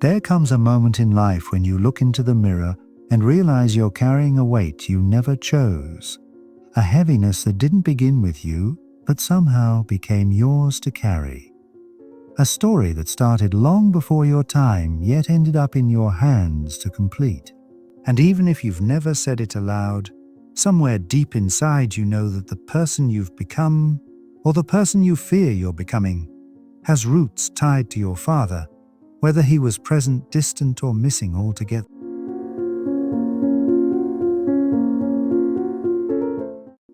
There comes a moment in life when you look into the mirror and realize you're carrying a weight you never chose, a heaviness that didn't begin with you, but somehow became yours to carry. A story that started long before your time, yet ended up in your hands to complete. And even if you've never said it aloud, somewhere deep inside you know that the person you've become, or the person you fear you're becoming, has roots tied to your father, whether he was present, distant, or missing altogether.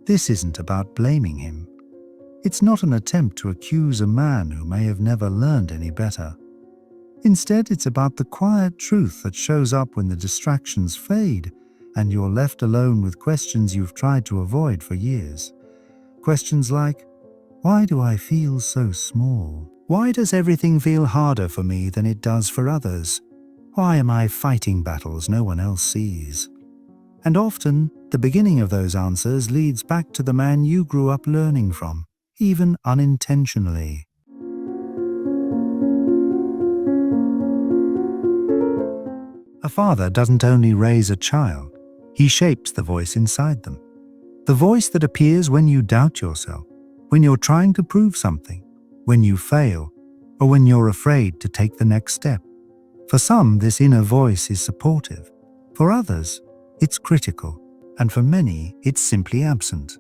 This isn't about blaming him. It's not an attempt to accuse a man who may have never learned any better. Instead, it's about the quiet truth that shows up when the distractions fade and you're left alone with questions you've tried to avoid for years. Questions like, why do I feel so small? Why does everything feel harder for me than it does for others? Why am I fighting battles no one else sees? And often, the beginning of those answers leads back to the man you grew up learning from, even unintentionally. A father doesn't only raise a child, he shapes the voice inside them. The voice that appears when you doubt yourself, when you're trying to prove something, when you fail, or when you're afraid to take the next step. For some, this inner voice is supportive. For others, it's critical. And for many, it's simply absent.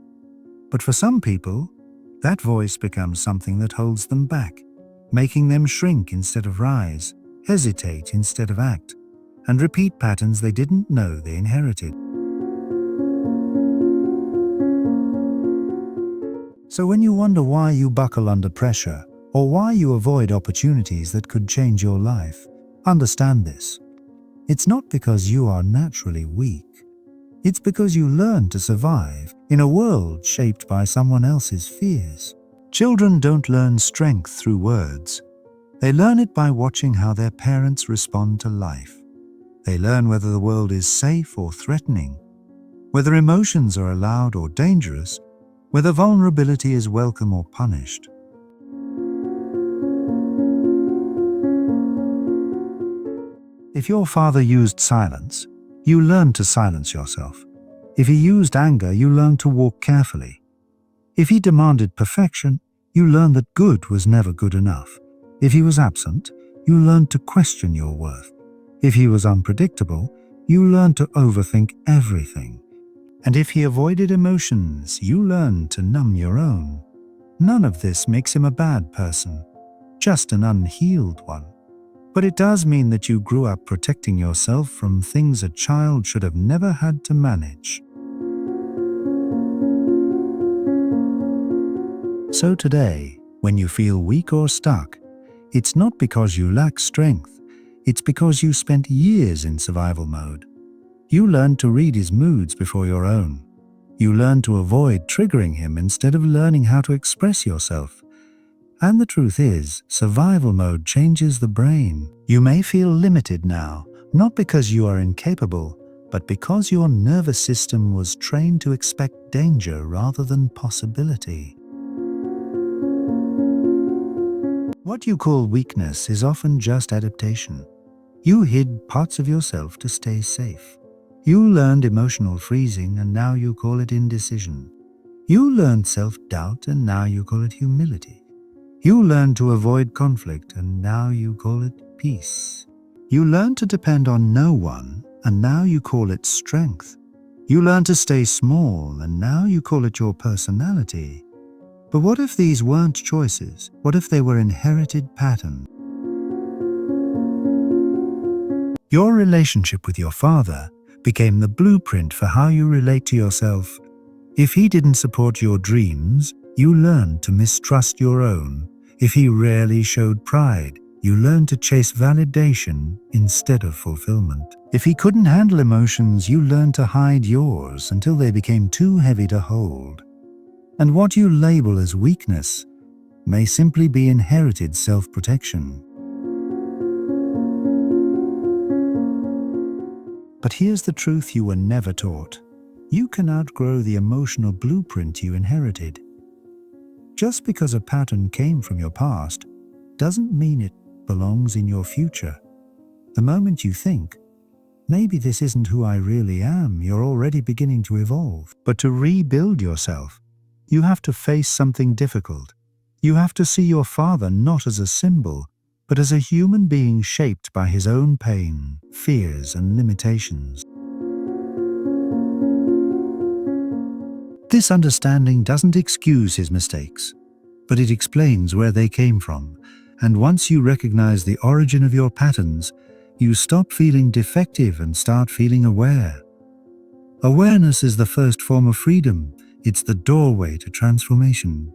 But for some people, that voice becomes something that holds them back, making them shrink instead of rise, hesitate instead of act, and repeat patterns they didn't know they inherited. So when you wonder why you buckle under pressure, or why you avoid opportunities that could change your life, understand this. It's not because you are naturally weak. It's because you learn to survive in a world shaped by someone else's fears. Children don't learn strength through words. They learn it by watching how their parents respond to life. They learn whether the world is safe or threatening, whether emotions are allowed or dangerous, whether vulnerability is welcome or punished. If your father used silence, you learned to silence yourself. If he used anger, you learned to walk carefully. If he demanded perfection, you learned that good was never good enough. If he was absent, you learned to question your worth. If he was unpredictable, you learned to overthink everything. And if he avoided emotions, you learned to numb your own. None of this makes him a bad person, just an unhealed one. But it does mean that you grew up protecting yourself from things a child should have never had to manage. So today, when you feel weak or stuck, it's not because you lack strength, it's because you spent years in survival mode. You learned to read his moods before your own. You learned to avoid triggering him instead of learning how to express yourself. And the truth is, survival mode changes the brain. You may feel limited now, not because you are incapable, but because your nervous system was trained to expect danger rather than possibility. What you call weakness is often just adaptation. You hid parts of yourself to stay safe. You learned emotional freezing and now you call it indecision. You learned self-doubt and now you call it humility. You learned to avoid conflict and now you call it peace. You learned to depend on no one and now you call it strength. You learned to stay small and now you call it your personality. But what if these weren't choices? What if they were inherited patterns? Your relationship with your father became the blueprint for how you relate to yourself. If he didn't support your dreams, you learned to mistrust your own. If he rarely showed pride, you learned to chase validation instead of fulfillment. If he couldn't handle emotions, you learned to hide yours until they became too heavy to hold. And what you label as weakness may simply be inherited self-protection. But here's the truth you were never taught. You can outgrow the emotional blueprint you inherited. Just because a pattern came from your past doesn't mean it belongs in your future. The moment you think, maybe this isn't who I really am, you're already beginning to evolve. But to rebuild yourself, you have to face something difficult. You have to see your father not as a symbol, but as a human being shaped by his own pain, fears, and limitations. This understanding doesn't excuse his mistakes, but it explains where they came from. And once you recognize the origin of your patterns, you stop feeling defective and start feeling aware. Awareness is the first form of freedom. It's the doorway to transformation.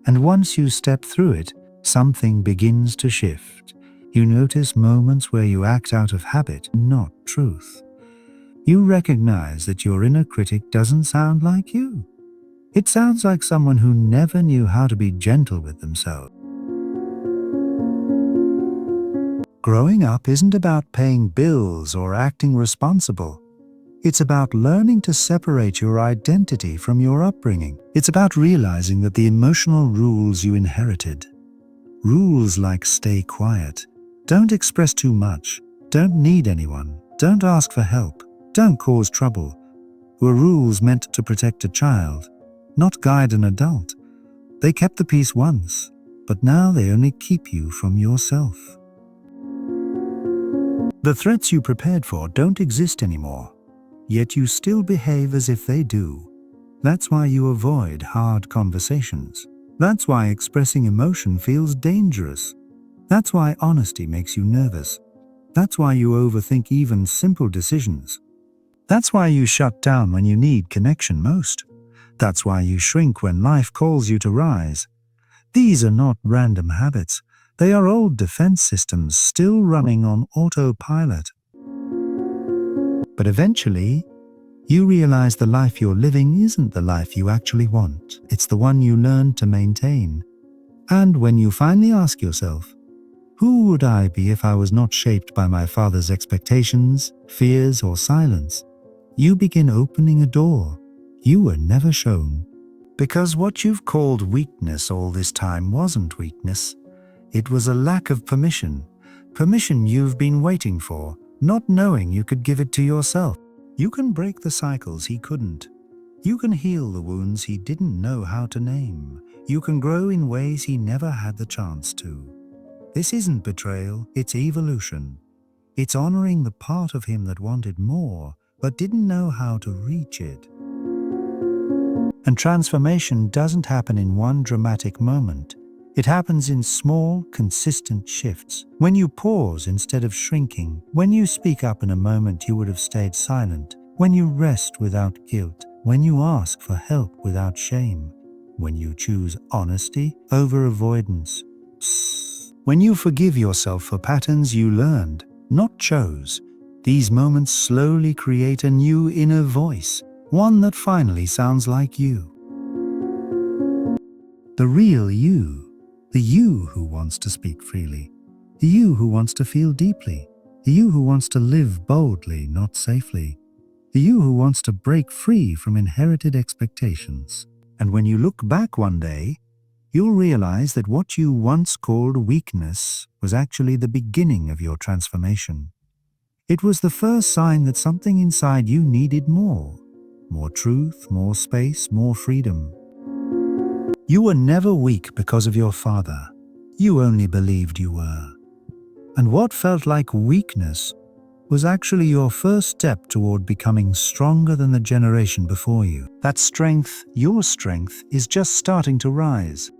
And once you step through it, something begins to shift. You notice moments where you act out of habit, not truth. You recognize that your inner critic doesn't sound like you. It sounds like someone who never knew how to be gentle with themselves. Growing up isn't about paying bills or acting responsible. It's about learning to separate your identity from your upbringing. It's about realizing that the emotional rules you inherited, rules like stay quiet, don't express too much, don't need anyone, don't ask for help, don't cause trouble, were rules meant to protect a child, not guide an adult. They kept the peace once, but now they only keep you from yourself. The threats you prepared for don't exist anymore, yet you still behave as if they do. That's why you avoid hard conversations. That's why expressing emotion feels dangerous. That's why honesty makes you nervous. That's why you overthink even simple decisions. That's why you shut down when you need connection most. That's why you shrink when life calls you to rise. These are not random habits. They are old defense systems still running on autopilot. But eventually, you realize the life you're living isn't the life you actually want. It's the one you learned to maintain. And when you finally ask yourself, who would I be if I was not shaped by my father's expectations, fears, or silence? You begin opening a door you were never shown. Because what you've called weakness all this time wasn't weakness. It was a lack of permission. Permission you've been waiting for, not knowing you could give it to yourself. You can break the cycles he couldn't. You can heal the wounds he didn't know how to name. You can grow in ways he never had the chance to. This isn't betrayal, it's evolution. It's honoring the part of him that wanted more, but didn't know how to reach it. And transformation doesn't happen in one dramatic moment. It happens in small, consistent shifts. When you pause instead of shrinking, when you speak up in a moment you would have stayed silent, when you rest without guilt, when you ask for help without shame, when you choose honesty over avoidance, when you forgive yourself for patterns you learned, not chose. These moments slowly create a new inner voice, one that finally sounds like you. The real you, the you who wants to speak freely, the you who wants to feel deeply, the you who wants to live boldly, not safely, the you who wants to break free from inherited expectations. And when you look back one day, you'll realize that what you once called weakness was actually the beginning of your transformation. It was the first sign that something inside you needed more truth, more space, more freedom. You were never weak because of your father. You only believed you were. And what felt like weakness was actually your first step toward becoming stronger than the generation before you. That strength, your strength, is just starting to rise.